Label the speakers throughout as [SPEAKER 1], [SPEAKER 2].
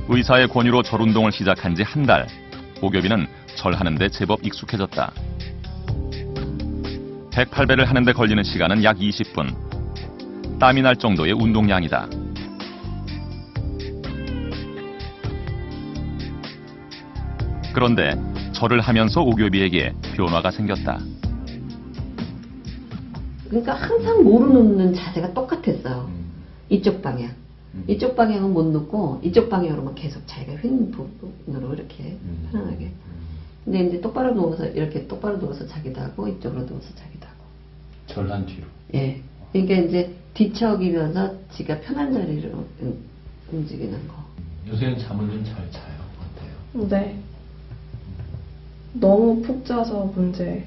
[SPEAKER 1] 의사의 권유로 절운동을 시작한 지 한 달. 오겹이는 절하는데 제법 익숙해졌다. 108배를 하는데 걸리는 시간은 약 20분. 땀이 날 정도의 운동량이다. 그런데 절을 하면서 오겹이에게 변화가 생겼다.
[SPEAKER 2] 그러니까 항상 모루 놓는 자세가 똑같았어요. 이쪽 방향. 이쪽 방향은 못 놓고 이쪽 방향으로만 계속 자기가 휜 부분으로 이렇게 편안하게. 근데 이제 똑바로 누워서 이렇게 똑바로 누워서 자기도 하고 이쪽으로 누워서 자기도 하고.
[SPEAKER 3] 절한 뒤로.
[SPEAKER 2] 예. 그러니까 이제 뒤척이면서 지가 편한 자리로 움직이는 거.
[SPEAKER 3] 요새는 잠을 좀 잘 자요. 어때요?
[SPEAKER 4] 네. 너무 푹 자서 문제.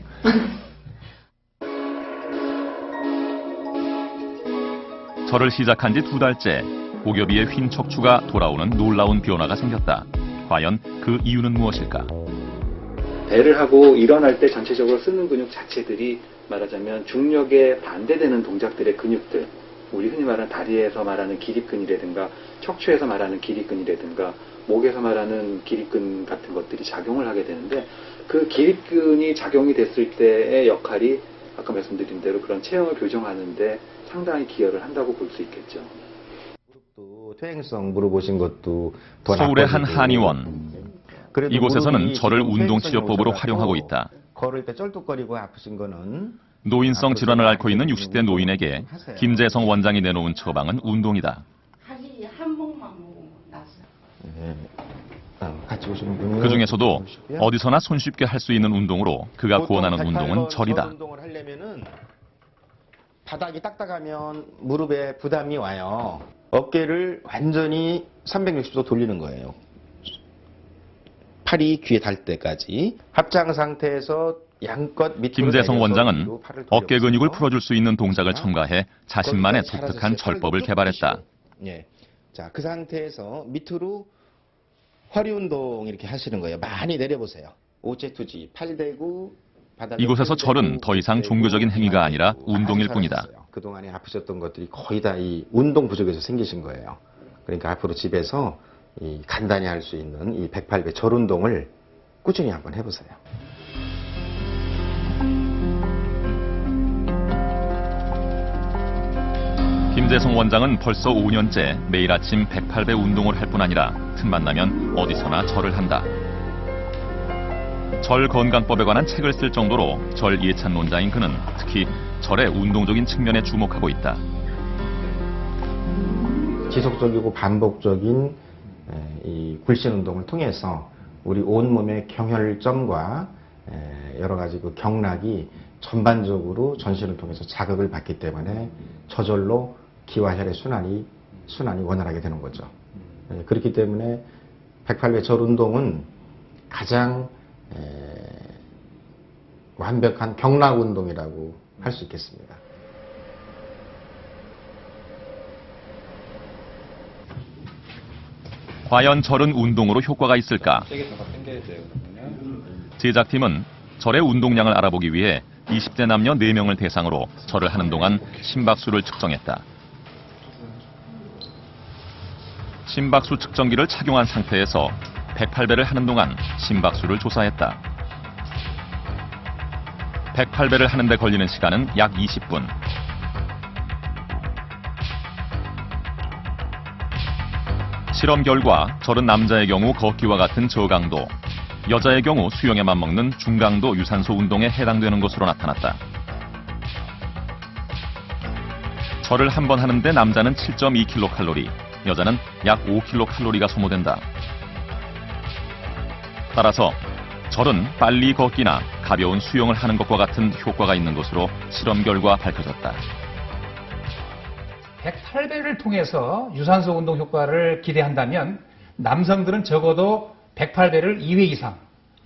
[SPEAKER 1] 절을 시작한 지 2달째. 오겹이의 휜 척추가 돌아오는 놀라운 변화가 생겼다. 과연 그 이유는 무엇일까?
[SPEAKER 5] 배를 하고 일어날 때 전체적으로 쓰는 근육 자체들이 말하자면 중력에 반대되는 동작들의 근육들, 우리 흔히 말하는 다리에서 말하는 기립근이라든가 척추에서 말하는 기립근이라든가 목에서 말하는 기립근 같은 것들이 작용을 하게 되는데, 그 기립근이 작용이 됐을 때의 역할이 아까 말씀드린 대로 그런 체형을 교정하는 데 상당히 기여를 한다고 볼 수 있겠죠.
[SPEAKER 6] 또 퇴행성 물어보신 것도 더
[SPEAKER 1] 서울의 한
[SPEAKER 6] 나빠지고.
[SPEAKER 1] 한의원.
[SPEAKER 6] 그래도
[SPEAKER 1] 이곳에서는
[SPEAKER 6] 무릎이
[SPEAKER 1] 절을
[SPEAKER 6] 지금
[SPEAKER 1] 운동치료법으로
[SPEAKER 6] 퇴행성이
[SPEAKER 1] 활용하고
[SPEAKER 6] 오셔갖고
[SPEAKER 1] 있다.
[SPEAKER 6] 걸을 때 쩔뚝거리고 아프신 거는
[SPEAKER 1] 노인성 질환을 앓고 있는 60대 노인에게 김재성 원장이 내놓은 처방은 운동이다.
[SPEAKER 7] 하기 한복만 먹으면 낫어요.
[SPEAKER 6] 네. 같이 오시는 분이
[SPEAKER 1] 그 중에서도
[SPEAKER 6] 오시고요.
[SPEAKER 1] 어디서나 손쉽게 할 수 있는 운동으로 그가
[SPEAKER 6] 보통
[SPEAKER 1] 권하는
[SPEAKER 6] 108번
[SPEAKER 1] 운동은 절이다.
[SPEAKER 6] 절 운동을 하려면은 바닥이 딱딱하면 무릎에 부담이 와요. 어깨를 완전히 360도 돌리는 거예요. 팔이 귀에 닿을 때까지. 합장 상태에서 양껏 밑으로
[SPEAKER 1] 김재성
[SPEAKER 6] 내려서
[SPEAKER 1] 원장은
[SPEAKER 6] 위로 팔을
[SPEAKER 1] 어깨 근육을
[SPEAKER 6] 돌려보세요.
[SPEAKER 1] 풀어줄 수 있는 동작을 첨가해 자신만의
[SPEAKER 6] 거기까지
[SPEAKER 1] 독특한
[SPEAKER 6] 잘하셨어요.
[SPEAKER 1] 절법을
[SPEAKER 6] 팔을
[SPEAKER 1] 개발했다.
[SPEAKER 6] 쭉 펴시고. 예. 자, 그 상태에서 밑으로 허리 운동 이렇게 하시는 거예요. 많이 내려보세요. 오체투지, 팔 대고 바닥에
[SPEAKER 1] 이곳에서
[SPEAKER 6] 팔
[SPEAKER 1] 절은
[SPEAKER 6] 대고,
[SPEAKER 1] 더 이상
[SPEAKER 6] 대고,
[SPEAKER 1] 종교적인 행위가 아니라
[SPEAKER 6] 아주
[SPEAKER 1] 운동일 뿐이다.
[SPEAKER 6] 잘하셨어요. 그동안에 아프셨던 것들이 거의 다 이 운동 부족에서 생기신 거예요. 그러니까 앞으로 집에서 이 간단히 할 수 있는 이 108배 절 운동을 꾸준히 한번 해보세요.
[SPEAKER 1] 김재성 원장은 벌써 5년째 매일 아침 108배 운동을 할 뿐 아니라 틈만 나면 어디서나 절을 한다. 절 건강법에 관한 책을 쓸 정도로 절 예찬론자인 그는 특히 절의 운동적인 측면에 주목하고 있다.
[SPEAKER 6] 지속적이고 반복적인 이 굴신 운동을 통해서 우리 온몸의 경혈점과 여러 가지 그 경락이 전반적으로 전신을 통해서 자극을 받기 때문에 저절로 기와 혈의 순환이 원활하게 되는 거죠. 그렇기 때문에 108배 절 운동은 가장 완벽한 경락 운동이라고 할 수 있겠습니다.
[SPEAKER 1] 과연 절은 운동으로 효과가 있을까? 제작팀은 절의 운동량을 알아보기 위해 20대 남녀 4명을 대상으로 절을 하는 동안 심박수를 측정했다. 심박수 측정기를 착용한 상태에서 108배를 하는 동안 심박수를 조사했다. 108배를 하는데 걸리는 시간은 약 20분. 실험 결과 절은 남자의 경우 걷기와 같은 저강도, 여자의 경우 수영에 맞먹는 중강도 유산소 운동에 해당되는 것으로 나타났다. 절을 한 번 하는데 남자는 7.2kcal, 여자는 약 5kcal가 소모된다. 따라서 절은 빨리 걷기나 가벼운 수영을 하는 것과 같은 효과가 있는 것으로 실험 결과 밝혀졌다.
[SPEAKER 8] 108배를 통해서 유산소 운동 효과를 기대한다면 남성들은 적어도 108배를 2회 이상,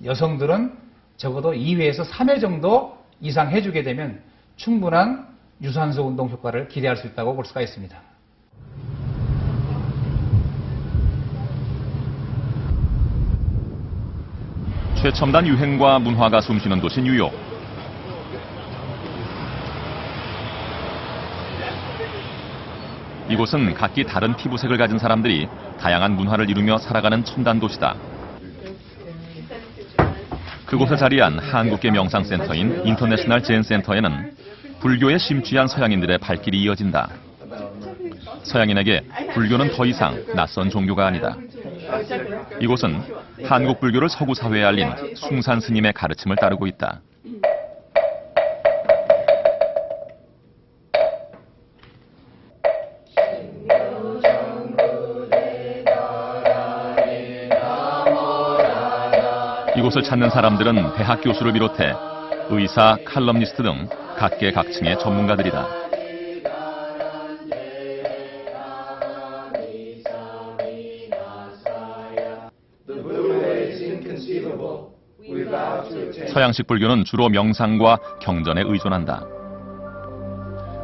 [SPEAKER 8] 여성들은 적어도 2회에서 3회 정도 이상 해주게 되면 충분한 유산소 운동 효과를 기대할 수 있다고 볼 수가 있습니다.
[SPEAKER 1] 최첨단 유행과 문화가 숨쉬는 도시 뉴욕. 이곳은 각기 다른 피부색을 가진 사람들이 다양한 문화를 이루며 살아가는 첨단 도시다. 그곳에 자리한 한국계 명상센터인 인터내셔널 젠 센터에는 불교에 심취한 서양인들의 발길이 이어진다. 서양인에게 불교는 더 이상 낯선 종교가 아니다. 이곳은 한국 불교를 서구 사회에 알린 숭산 스님의 가르침을 따르고 있다. 이곳을 찾는 사람들은 대학 교수를 비롯해 의사, 칼럼니스트 등 각계각층의 전문가들이다. 서양식 불교는 주로 명상과 경전에 의존한다.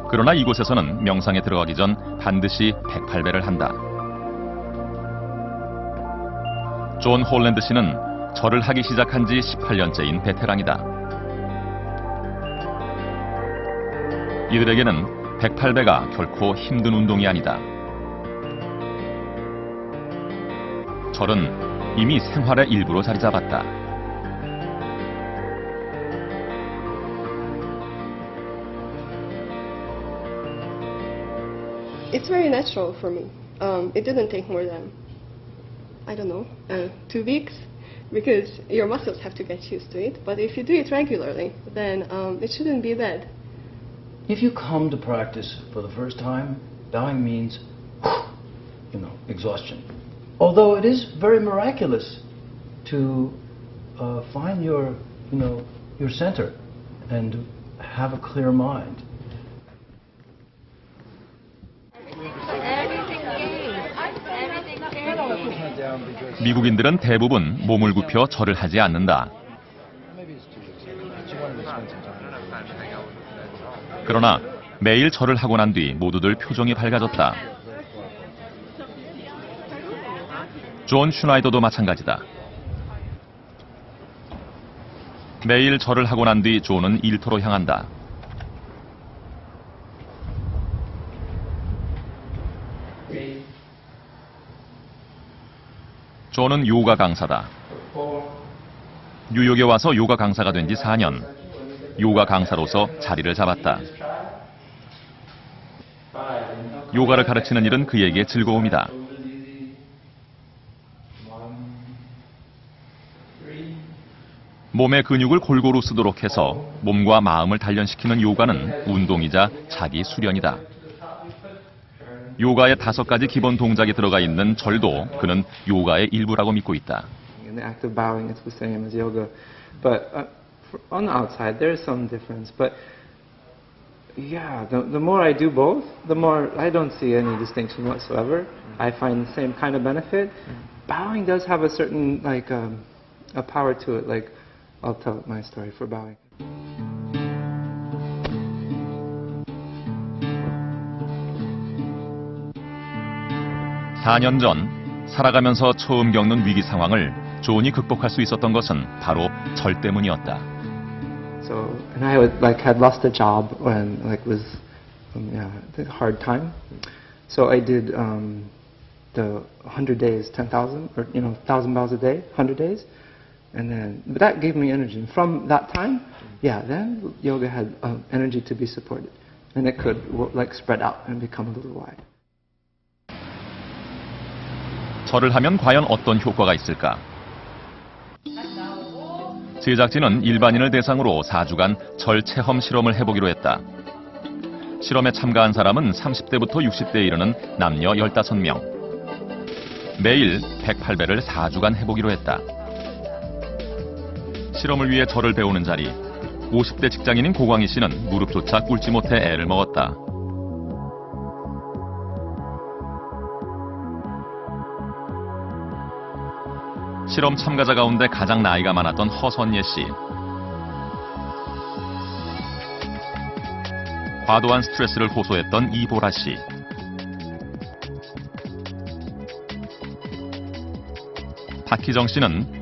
[SPEAKER 1] 그러나 이곳에서는 명상에 들어가기 전 반드시 108배를 한다. 존 홀랜드 씨는 절을 하기 시작한 지 18년째인 베테랑이다. 이들에게는 108배가 결코 힘든 운동이 아니다. 절은 이미 생활의 일부로 자리 잡았다.
[SPEAKER 4] It's very natural for me. It didn't take more than, I don't know, 2 weeks, because your muscles have to get used to it. But if you do it regularly, then it shouldn't be bad.
[SPEAKER 3] If you come to practice for the first time, bowing means, exhaustion. Although it is very miraculous to find your center and have a clear mind.
[SPEAKER 1] 미국인들은 대부분 몸을 굽혀 절을 하지 않는다. 그러나 매일 절을 하고 난 뒤 모두들 표정이 밝아졌다. 존 슈나이더도 마찬가지다. 매일 절을 하고 난 뒤 존은 일터로 향한다. 존은 요가 강사다. 뉴욕에 와서 요가 강사가 된 지 4년. 요가 강사로서 자리를 잡았다. 요가를 가르치는 일은 그에게 즐거움이다. 몸의 근육을 골고루 쓰도록 해서 몸과 마음을 단련시키는 요가는 운동이자 자기 수련이다. 요가의 5가지 기본 동작이 들어가 있는 절도 그는 요가의 일부라고 믿고 있다.
[SPEAKER 9] In the act of bowing, it's the same as yoga, but on the outside there is some difference. But yeah, the more I do both, the more I don't see any distinction whatsoever. I find the same kind of benefit. Bowing does have a certain a power to it. Like I'll tell my story for bowing.
[SPEAKER 1] (4년) 전 살아가면서 처음 겪는 위기 상황을 존이 극복할 수 있었던 것은 바로 절 때문이었다.
[SPEAKER 9] So and I had lost a job when was a hard time. So I did the 100 days, 10,000 or 1,000 bows a day, 100 days, and then but that gave me energy. And from that time, then yoga had energy to be supported, and it could spread out and become a little wide.
[SPEAKER 1] 절을 하면 과연 어떤 효과가 있을까? 제작진은 일반인을 대상으로 4주간 절 체험 실험을 해보기로 했다. 실험에 참가한 사람은 30대부터 60대에 이르는 남녀 15명. 매일 108배를 4주간 해보기로 했다. 실험을 위해 절을 배우는 자리, 50대 직장인인 고광희 씨는 무릎조차 꿇지 못해 애를 먹었다. 실험 참가자 가운데 가장 나이가 많았던 허선예 씨. 과도한 스트레스를 호소했던 이보라 씨. 박희정 씨는